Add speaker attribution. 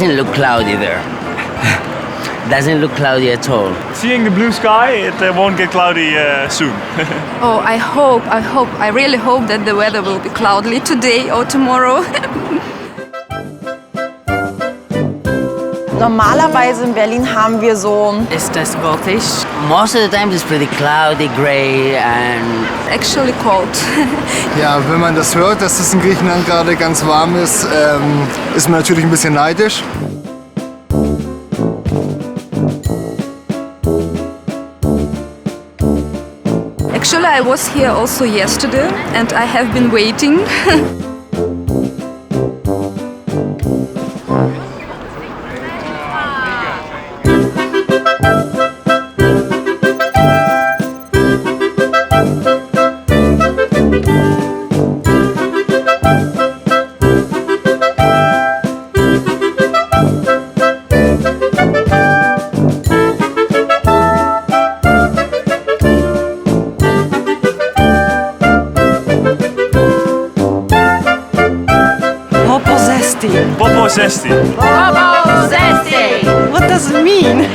Speaker 1: doesn't look cloudy there. Doesn't look cloudy at all.
Speaker 2: Seeing the blue sky, it won't get cloudy soon.
Speaker 3: Oh, I really hope that the weather will be cloudy today or tomorrow.
Speaker 4: Normalerweise in Berlin haben wir so...
Speaker 5: Ist das wirklich?
Speaker 1: Most of the time it's pretty cloudy, gray and...
Speaker 3: Actually cold.
Speaker 6: Ja, wenn man das hört, dass es in Griechenland gerade ganz warm ist, ist man natürlich ein bisschen neidisch.
Speaker 3: Actually, I was here also yesterday and I have been waiting.
Speaker 2: Popo zesti.
Speaker 5: What does it mean?